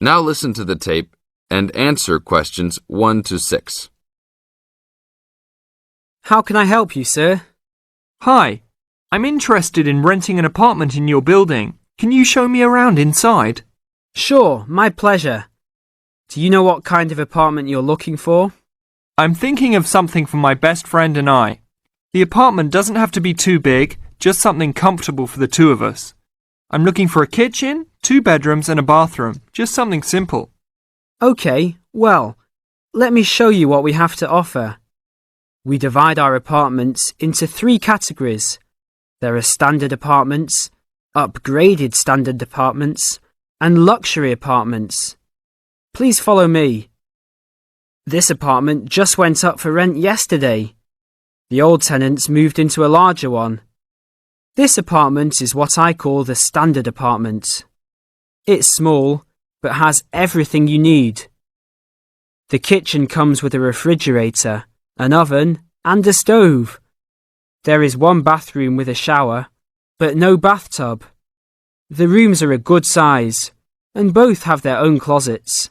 Now listen to the tape and answer questions 1 to 6. How can I help you, sir? Hi, I'm interested in renting an apartment in your building. Can you show me around inside? Sure, my pleasure. Do you know what kind of apartment you're looking for? I'm thinking of something for my best friend and I. The apartment doesn't have to be too big, just something comfortable for the two of us. I'm looking for a kitchen, 2 bedrooms and a bathroom, just something simple. Okay, well, let me show you what we have to offer. We divide our apartments into 3 categories. There are standard apartments, upgraded standard apartments, and luxury apartments. Please follow me. This apartment just went up for rent yesterday. The old tenants moved into a larger one. This apartment is what I call the standard apartment. It's small, but has everything you need. The kitchen comes with a refrigerator, an oven, and a stove. There is 1 bathroom with a shower, but no bathtub. The rooms are a good size, and both have their own closets.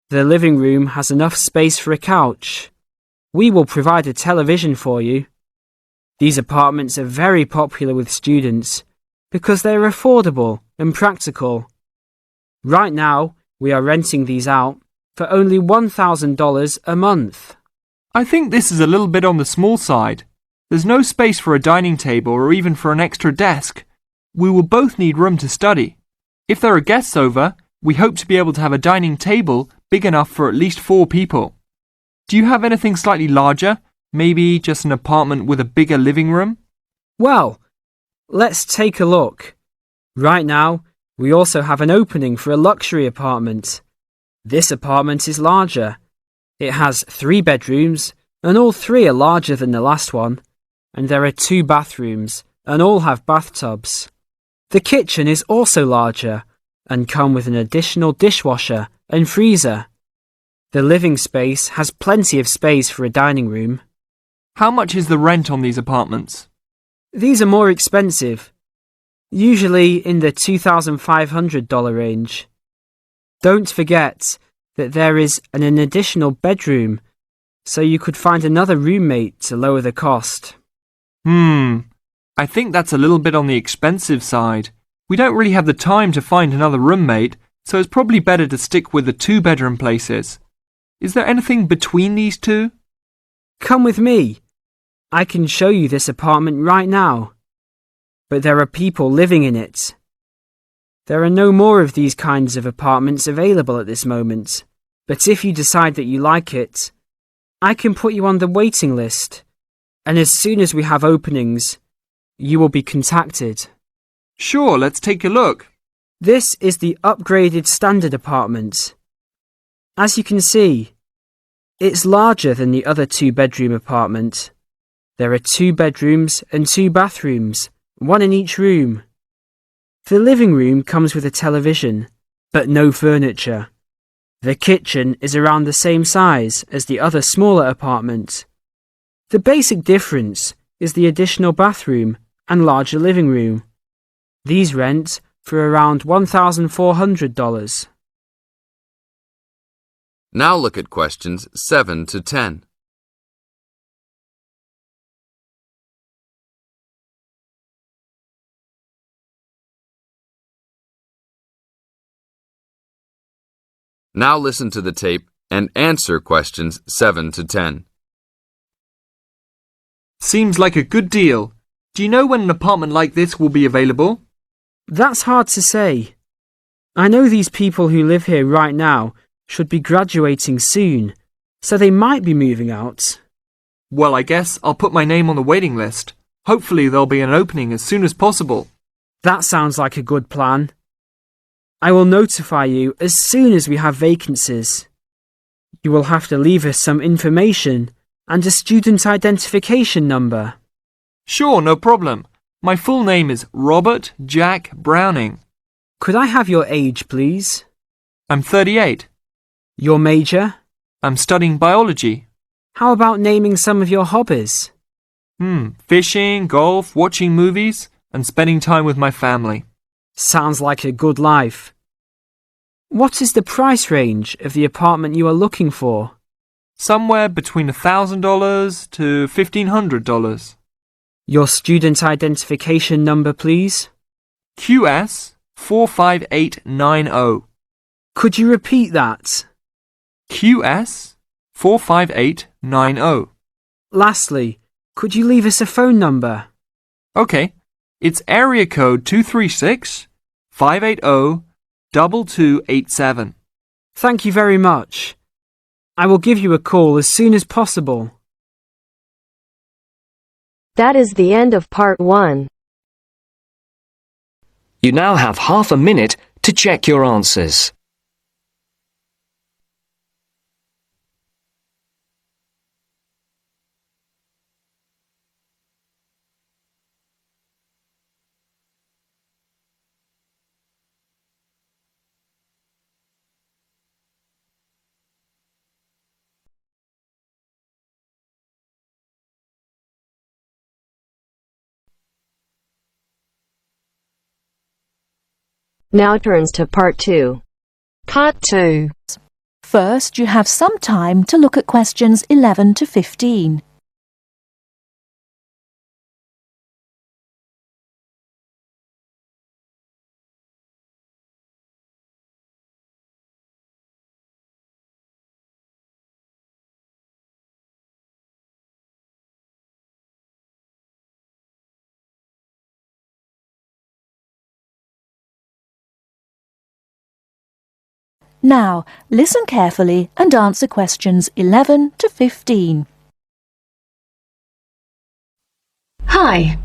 The living room has enough space for a couch. We will provide a television for you. These apartments are very popular with students because they are affordable and practical. Right now, we are renting these out for only $1,000 a month. I think this is a little bit on the small side. There's no space for a dining table or even for an extra desk. We will both need room to study. If there are guests over, we hope to be able to have a dining table big enough for at least 4 people. Do you have anything slightly larger? Maybe just an apartment with a bigger living room? Well, let's take a look. Right now, we also have an opening for a luxury apartment. This apartment is larger. It has 3 bedrooms, and all 3 are larger than the last one. And there are 2 bathrooms, and all have bathtubs. The kitchen is also larger, and come with an additional dishwasher and freezer. The living space has plenty of space for a dining room. How much is the rent on these apartments? These are more expensive, usually in the $2,500 range. Don't forget that there is an additional bedroom, so you could find another roommate to lower the cost. I think that's a little bit on the expensive side. We don't really have the time to find another roommate, so it's probably better to stick with the 2-bedroom places. Is there anything between these 2? Come with me. I can show you this apartment right now. But there are people living in it. There are no more of these kinds of apartments available at this moment. But if you decide that you like it, I can put you on the waiting list. And as soon as we have openings, you will be contacted. Sure, let's take a look. This is the upgraded standard apartment. As you can see, it's larger than the other 2-bedroom apartment. There are 2 bedrooms and 2 bathrooms, 1 in each room. The living room comes with a television, but no furniture. The kitchen is around the same size as the other smaller apartment. The basic difference is the additional bathroom and larger living room. These rent for around $1,400. Now look at questions 7 to 10. Now listen to the tape and answer questions 7 to 10. Seems like a good deal. Do you know when an apartment like this will be available? That's hard to say. I know these people who live here right now should be graduating soon, so they might be moving out. Well, I guess I'll put my name on the waiting list. Hopefully there'll be an opening as soon as possible. That sounds like a good plan. I will notify you as soon as we have vacancies. You will have to leave us some information and a student identification number. Sure, no problem. My full name is Robert Jack Browning. Could I have your age, please? I'm 38. Your major? I'm studying biology. How about naming some of your hobbies? Fishing, golf, watching movies, and spending time with my family. Sounds like a good life. What is the price range of the apartment you are looking for? Somewhere between $1,000 to $1,500. Your student identification number, please. QS 45890. Could you repeat that? QS 45890. Lastly, could you leave us a phone number? Okay, it's area code 236-580-2287. Thank you very much. I will give you a call as soon as possible. That is the end of part 1. You now have half a minute to check your answers. Now turns to part 2. Part 2. First, you have some time to look at questions 11 to 15. Now, listen carefully and answer questions 11 to 15. Hi,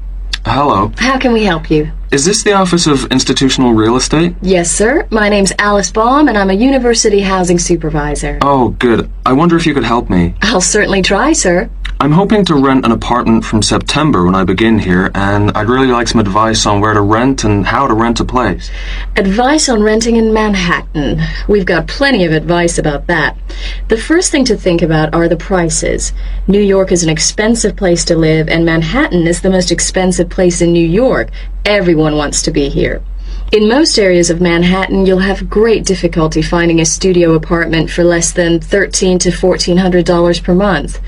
Hello. how can we help you? Is this the Office of Institutional Real Estate? Yes, sir. My name's Alice Baum, and I'm a university housing supervisor. Oh, good. I wonder if you could help me. I'll certainly try, sir. I'm hoping to rent an apartment from September when I begin here, and I'd really like some advice on where to rent and how to rent a place. Advice on renting in Manhattan. We've got plenty of advice about that. The first thing to think about are the prices. New York is an expensive place to live, and Manhattan is the most expensive place in New York. Everyone wants to be here. In most areas of Manhattan, you'll have great difficulty finding a studio apartment for less than $1,300 to $1,400 per month.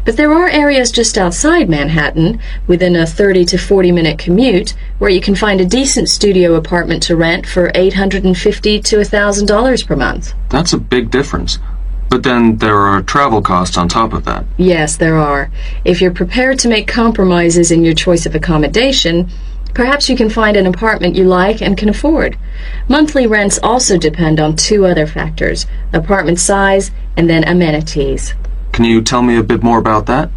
But there are areas just outside Manhattan, within a 30 to 40-minute commute, where you can find a decent studio apartment to rent for $850 to $1,000 per month. That's a big difference. But then there are travel costs on top of that. Yes, there are. If you're prepared to make compromises in your choice of accommodation, perhaps you can find an apartment you like and can afford. Monthly rents also depend on two other factors: apartment size and then amenities. Can you tell me a bit more about that?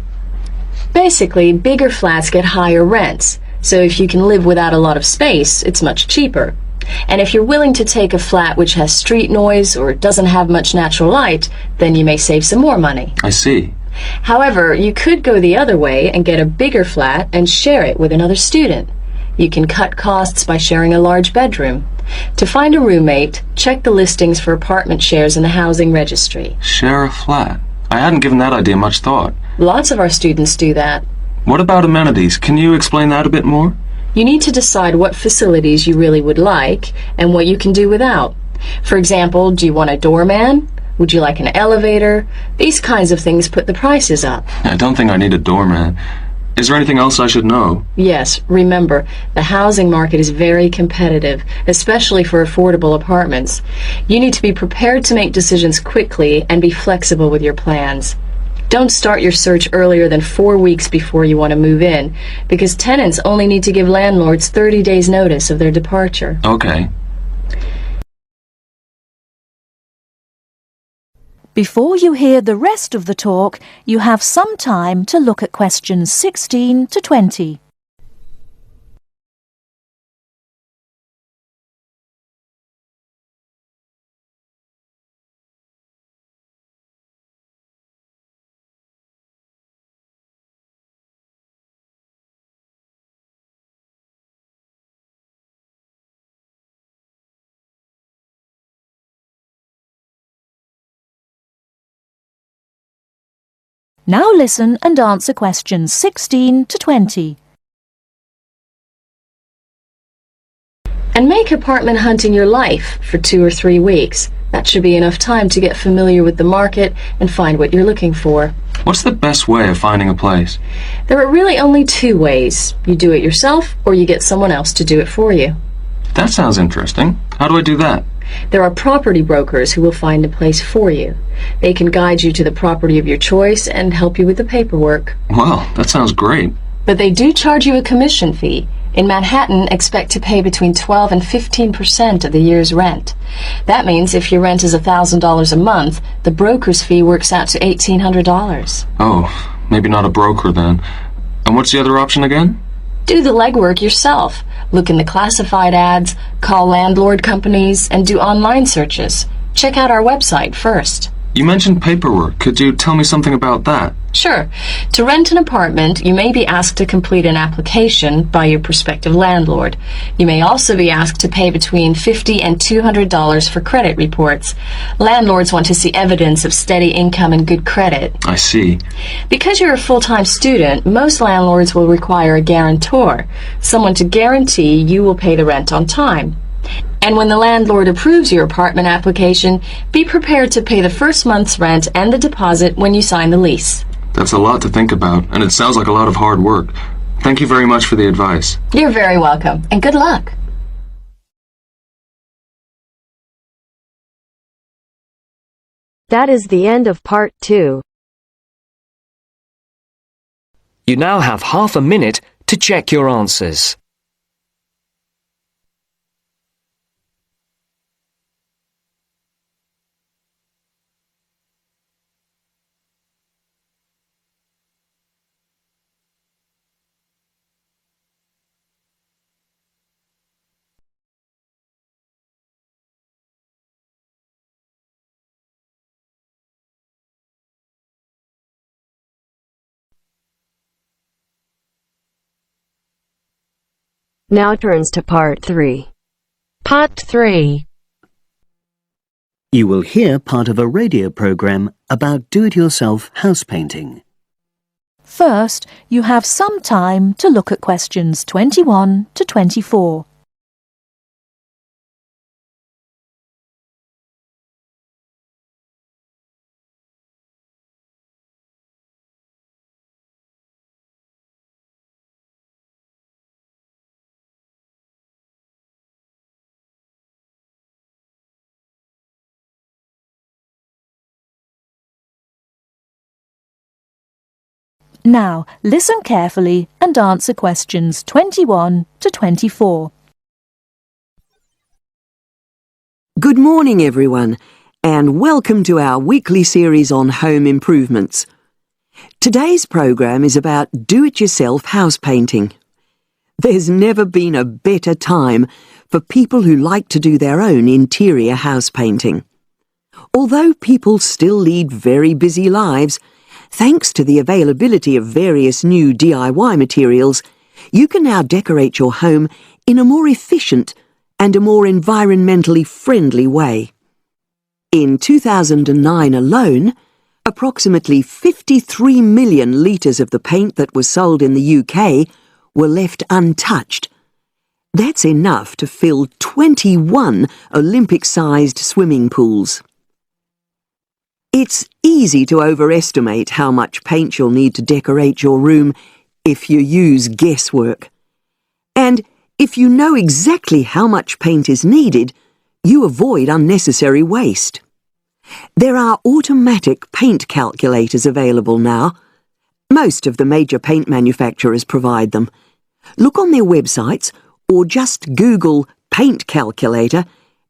Basically, bigger flats get higher rents, so if you can live without a lot of space, it's much cheaper. And if you're willing to take a flat which has street noise or doesn't have much natural light, then you may save some more money. I see. However, you could go the other way and get a bigger flat and share it with another student. You can cut costs by sharing a large bedroom. To find a roommate, check the listings for apartment shares in the housing registry. Share a flat. I hadn't given that idea much thought. Lots of our students do that. What about amenities? Can you explain that a bit more? You need to decide what facilities you really would like and what you can do without. For example, do you want a doorman? Would you like an elevator? These kinds of things put the prices up. I don't think I need a doorman. Is there anything else I should know? Yes, remember, the housing market is very competitive, especially for affordable apartments. You need to be prepared to make decisions quickly and be flexible with your plans. Don't start your search earlier than 4 weeks before you want to move in, because tenants only need to give landlords 30 days notice of their departure. Okay. Before you hear the rest of the talk, you have some time to look at questions 16 to 20. Now listen and answer questions 16 to 20. And make apartment hunting your life for 2 or 3 weeks. That should be enough time to get familiar with the market and find what you're looking for. What's the best way of finding a place? There are really only 2 ways. You do it yourself, or you get someone else to do it for you. That sounds interesting. How do I do that? There are property brokers who will find a place for you. They can guide you to the property of your choice and help you with the paperwork. Wow, that sounds great. But they do charge you a commission fee. In Manhattan, expect to pay between 12 and 15% of the year's rent. That means if your rent is $1,000 a month, the broker's fee works out to $1,800. Oh, maybe not a broker then. And what's the other option again? Do the legwork yourself. Look in the classified ads, call landlord companies, and do online searches. Check out our website first. You mentioned paperwork. Could you tell me something about that? Sure. To rent an apartment, you may be asked to complete an application by your prospective landlord. You may also be asked to pay between $50 and $200 for credit reports. Landlords want to see evidence of steady income and good credit. I see. Because you're a full-time student, most landlords will require a guarantor, someone to guarantee you will pay the rent on time. And when the landlord approves your apartment application, be prepared to pay the first month's rent and the deposit when you sign the lease. That's a lot to think about, and it sounds like a lot of hard work. Thank you very much for the advice. You're very welcome, and good luck. That is the end of part 2. You now have half a minute to check your answers. Now turns to part 3. Part 3. You will hear part of a radio program about do-it-yourself house painting. First, you have some time to look at questions 21 to 24. Now, listen carefully and answer questions 21 to 24. Good morning, everyone, and welcome to our weekly series on home improvements. Today's program is about do-it-yourself house painting. There's never been a better time for people who like to do their own interior house painting. Although people still lead very busy lives, thanks to the availability of various new DIY materials, you can now decorate your home in a more efficient and a more environmentally friendly way. In 2009 alone, approximately 53 million litres of the paint that was sold in the UK were left untouched. That's enough to fill 21 Olympic-sized swimming pools. It's easy to overestimate how much paint you'll need to decorate your room if you use guesswork. And if you know exactly how much paint is needed, you avoid unnecessary waste. There are automatic paint calculators available now. Most of the major paint manufacturers provide them. Look on their websites or just Google paint calculator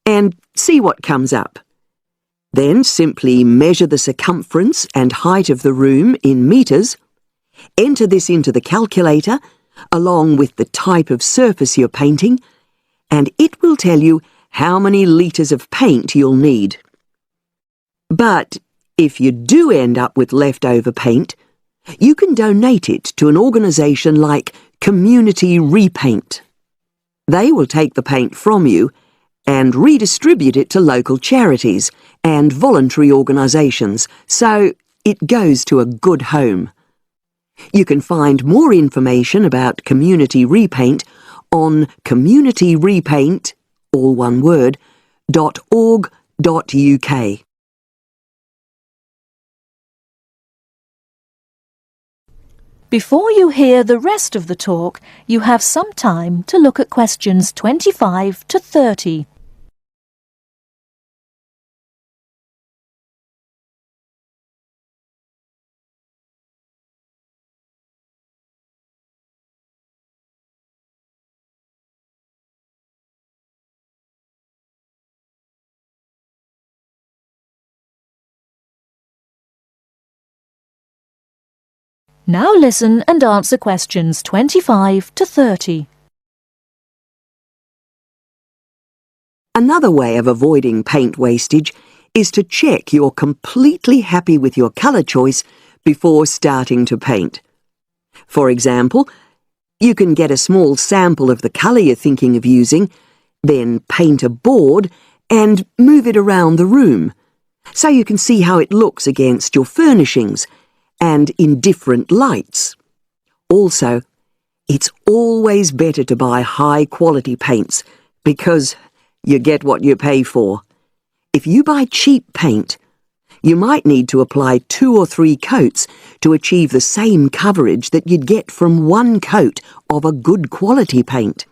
and see what comes up. Then simply measure the circumference and height of the room in metres. Enter this into the calculator, along with the type of surface you're painting, and it will tell you how many litres of paint you'll need. But if you do end up with leftover paint, you can donate it to an organisation like Community Repaint. They will take the paint from you and redistribute it to local charities and voluntary organisations, so it goes to a good home. You can find more information about Community Repaint on communityrepaint, all one word, .org.uk. Before you hear the rest of the talk, you have some time to look at questions 25 to 30. Now listen and answer questions 25 to 30. Another way of avoiding paint wastage is to check you're completely happy with your colour choice before starting to paint. For example, you can get a small sample of the colour you're thinking of using, then paint a board and move it around the room, so you can see how it looks against your furnishings and in different lights. Also, it's always better to buy high-quality paints because you get what you pay for. If you buy cheap paint, you might need to apply 2 or 3 coats to achieve the same coverage that you'd get from 1 coat of a good quality paint.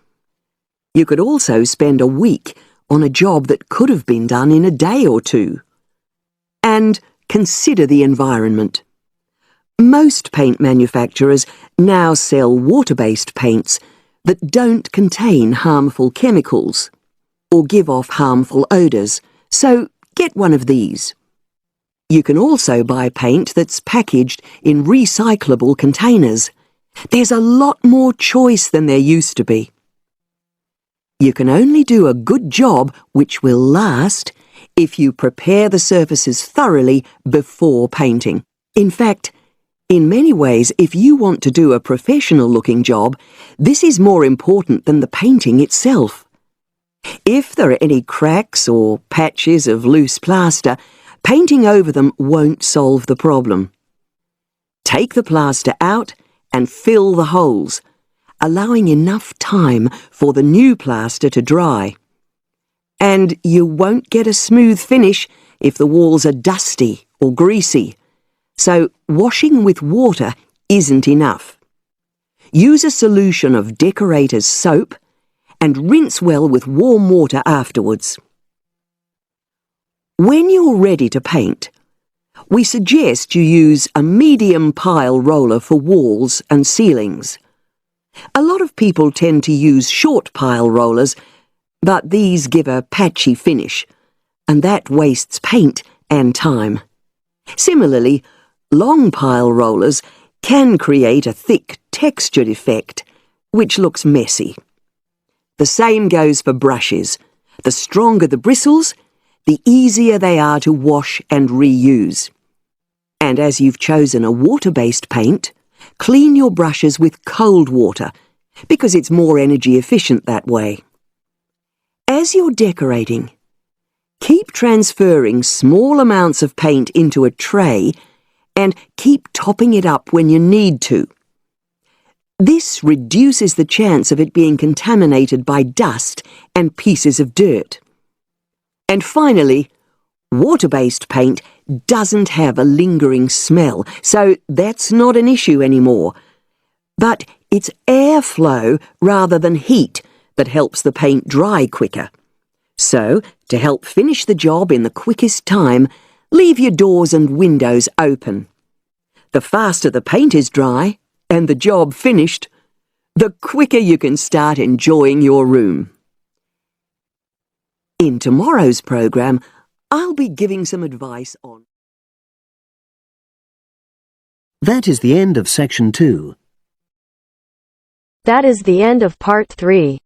You could also spend a week on a job that could have been done in a day or 2. And consider the environment. Most paint manufacturers now sell water-based paints that don't contain harmful chemicals or give off harmful odours, so get one of these. You can also buy paint that's packaged in recyclable containers. There's a lot more choice than there used to be. You can only do a good job which will last if you prepare the surfaces thoroughly before painting. In fact, in many ways, if you want to do a professional-looking job, this is more important than the painting itself. If there are any cracks or patches of loose plaster, painting over them won't solve the problem. Take the plaster out and fill the holes, allowing enough time for the new plaster to dry. And you won't get a smooth finish if the walls are dusty or greasy. So washing with water isn't enough. Use a solution of decorator's soap and rinse well with warm water afterwards. When you're ready to paint, we suggest you use a medium pile roller for walls and ceilings. A lot of people tend to use short pile rollers, but these give a patchy finish, and that wastes paint and time. Similarly, long pile rollers can create a thick textured effect, which looks messy. The same goes for brushes. The stronger the bristles, the easier they are to wash and reuse. And as you've chosen a water-based paint, clean your brushes with cold water, because it's more energy efficient that way. As you're decorating, keep transferring small amounts of paint into a tray and keep topping it up when you need to. This reduces the chance of it being contaminated by dust and pieces of dirt. And finally, water-based paint doesn't have a lingering smell, so that's not an issue anymore. But it's airflow rather than heat that helps the paint dry quicker. So, to help finish the job in the quickest time, leave your doors and windows open. The faster the paint is dry and the job finished, the quicker you can start enjoying your room. In tomorrow's programme, I'll be giving some advice on... That is the end of section 2. That is the end of part 3.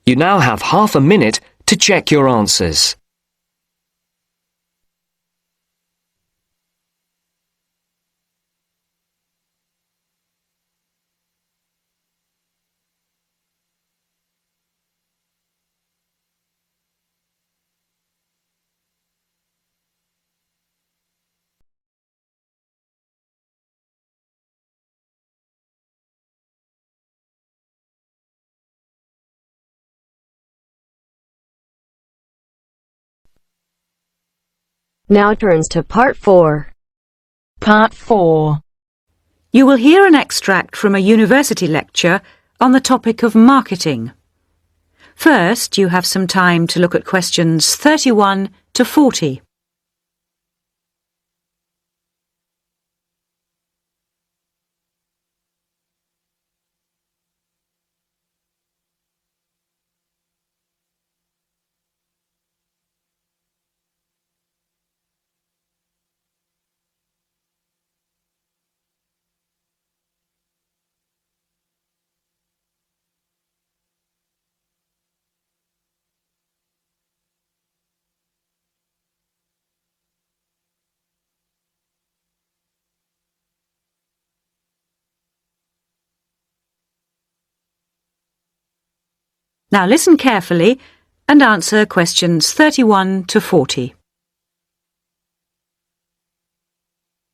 You now have half a minute to check your answers. Now turns to Part 4. Part 4. You will hear an extract from a university lecture on the topic of marketing. First, you have some time to look at questions 31 to 40. Now listen carefully and answer questions 31 to 40.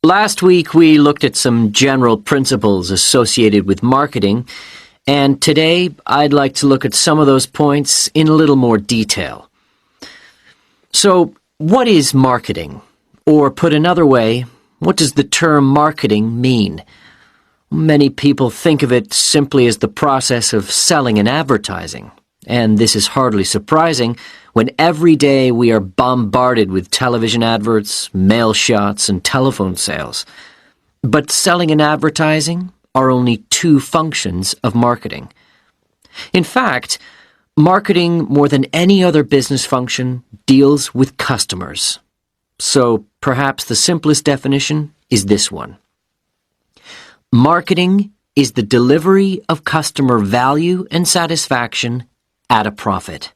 Last week we looked at some general principles associated with marketing, and today I'd like to look at some of those points in a little more detail. So, what is marketing? Or put another way, what does the term marketing mean? Many people think of it simply as the process of selling and advertising. And this is hardly surprising when every day we are bombarded with television adverts, mail shots, and telephone sales. But selling and advertising are only two functions of marketing. In fact, marketing, more than any other business function, deals with customers. So perhaps the simplest definition is this one. Marketing is the delivery of customer value and satisfaction at a profit.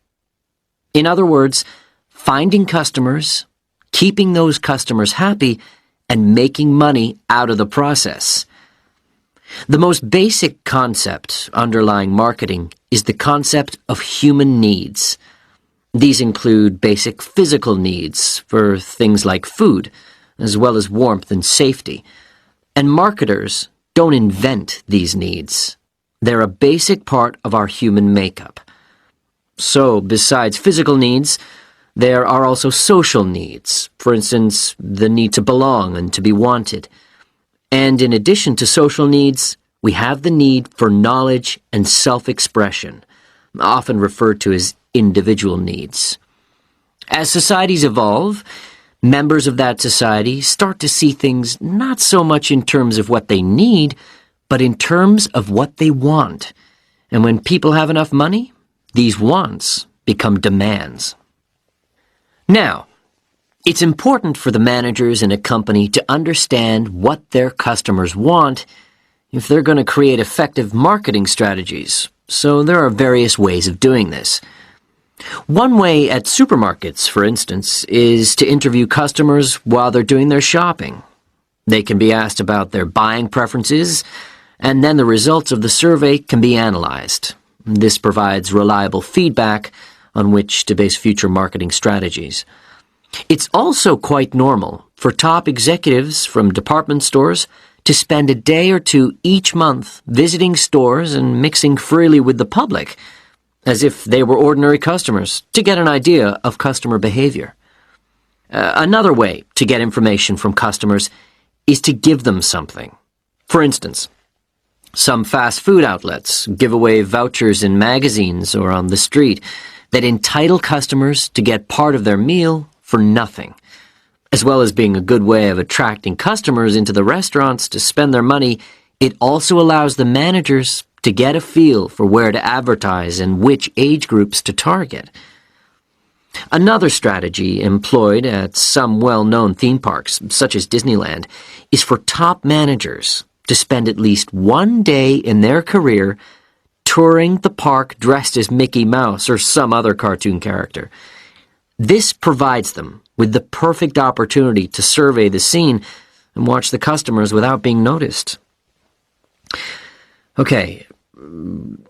In other words, finding customers, keeping those customers happy, and making money out of the process. The most basic concept underlying marketing is the concept of human needs. These include basic physical needs for things like food, as well as warmth and safety. And marketers don't invent these needs. They're a basic part of our human makeup. So, besides physical needs, there are also social needs. For instance, the need to belong and to be wanted. And in addition to social needs, we have the need for knowledge and self-expression, often referred to as individual needs. As societies evolve, members of that society start to see things not so much in terms of what they need, but in terms of what they want. And when people have enough money, these wants become demands. Now, it's important for the managers in a company to understand what their customers want if they're going to create effective marketing strategies. So there are various ways of doing this. One way at supermarkets, for instance, is to interview customers while they're doing their shopping. They can be asked about their buying preferences, and then the results of the survey can be analyzed. This provides reliable feedback on which to base future marketing strategies. It's also quite normal for top executives from department stores to spend a day or two each month visiting stores and mixing freely with the public, as if they were ordinary customers, to get an idea of customer behavior. Another way to get information from customers is to give them something. For instance, some fast food outlets give away vouchers in magazines or on the street that entitle customers to get part of their meal for nothing. As well as being a good way of attracting customers into the restaurants to spend their money, it also allows the managers to get a feel for where to advertise and which age groups to target. Another strategy employed at some well-known theme parks, such as Disneyland, is for top managers to spend at least one day in their career touring the park dressed as Mickey Mouse or some other cartoon character. This provides them with the perfect opportunity to survey the scene and watch the customers without being noticed. Okay,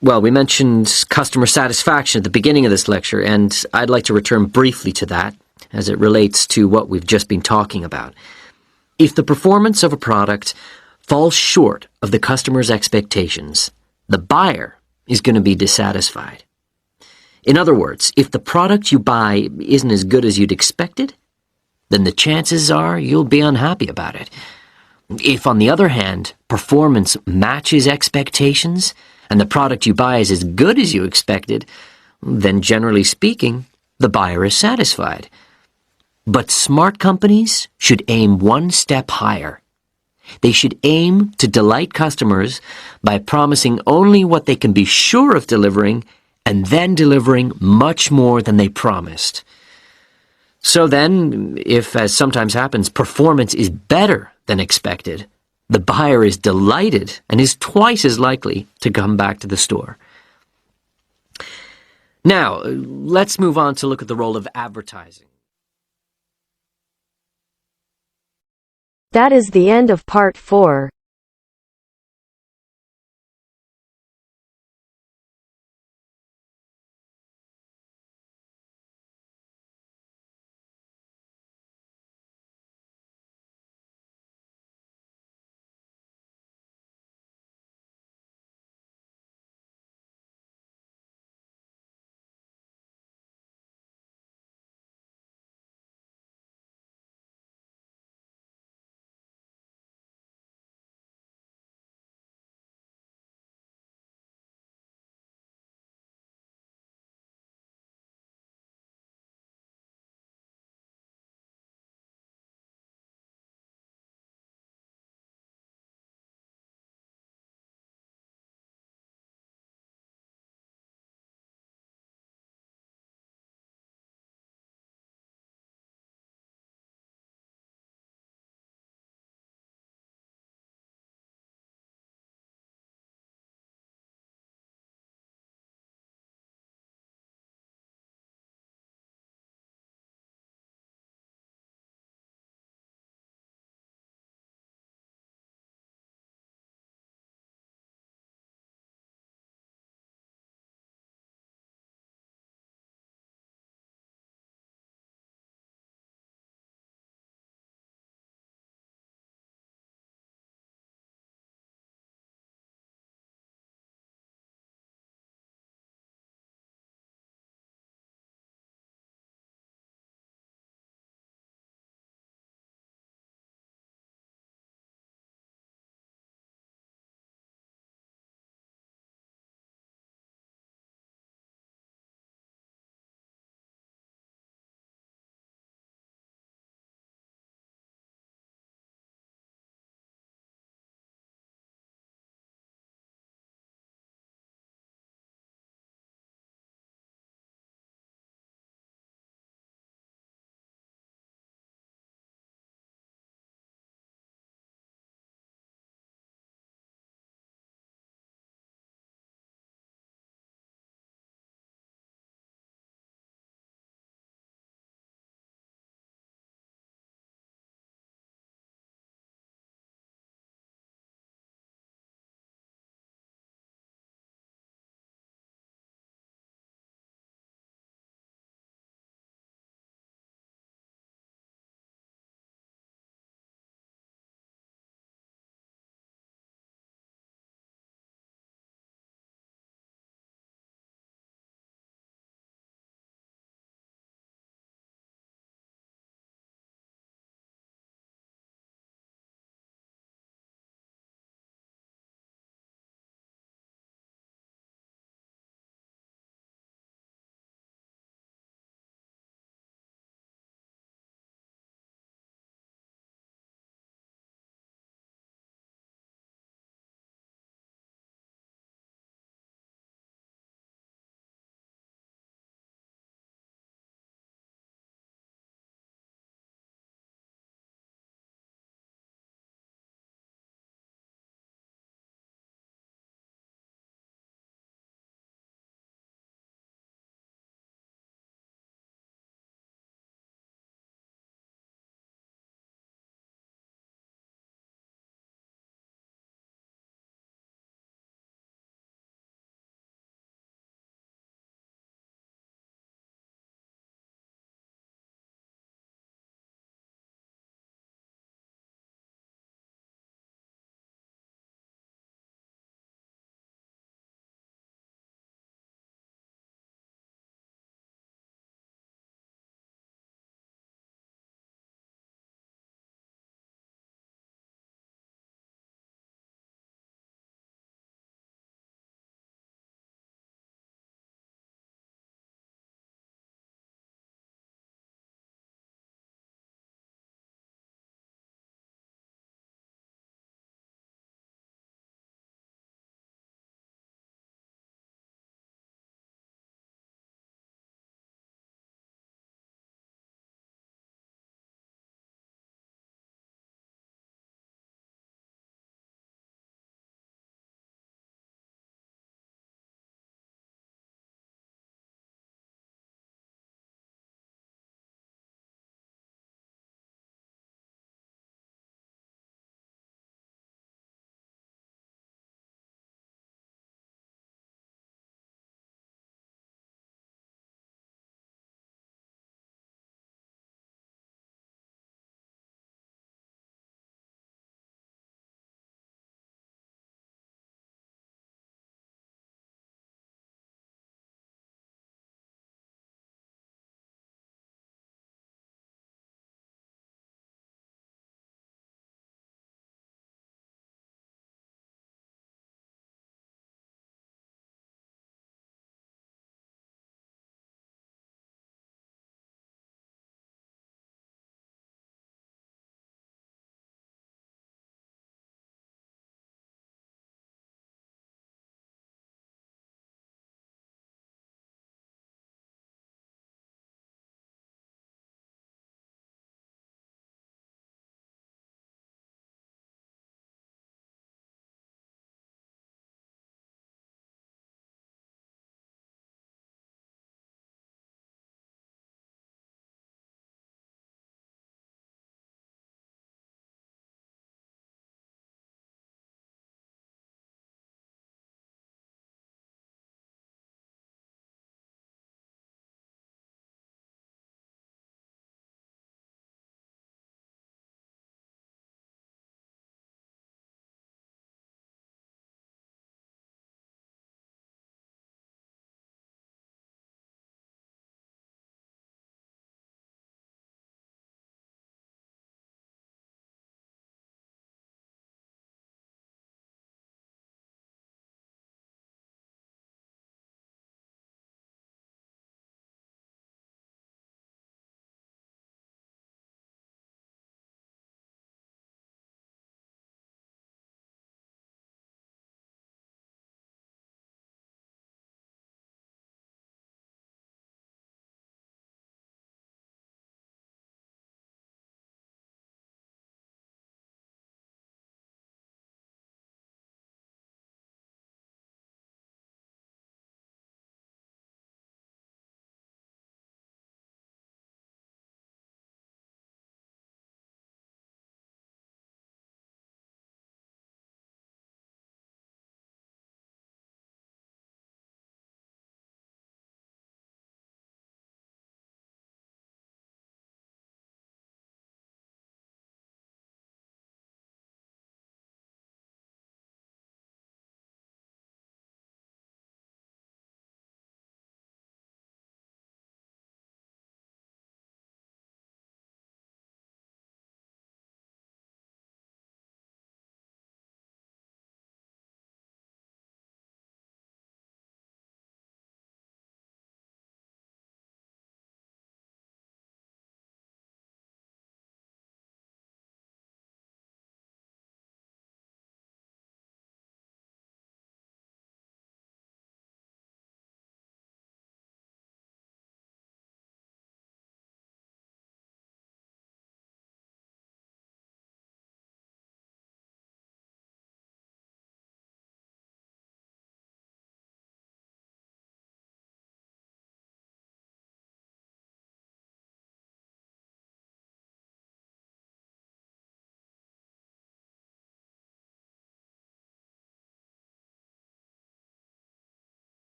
well, we mentioned customer satisfaction at the beginning of this lecture, and I'd like to return briefly to that as it relates to what we've just been talking about. If the performance of a product falls short of the customer's expectations, the buyer is going to be dissatisfied. In other words, if the product you buy isn't as good as you'd expected, then the chances are you'll be unhappy about it. If, on the other hand, performance matches expectations and the product you buy is as good as you expected, then generally speaking, the buyer is satisfied. But smart companies should aim one step higher. They should aim to delight customers by promising only what they can be sure of delivering and then delivering much more than they promised. So then, if, as sometimes happens, performance is better than expected, the buyer is delighted and is twice as likely to come back to the store. Now, let's move on to look at the role of advertising. That is the end of part 4.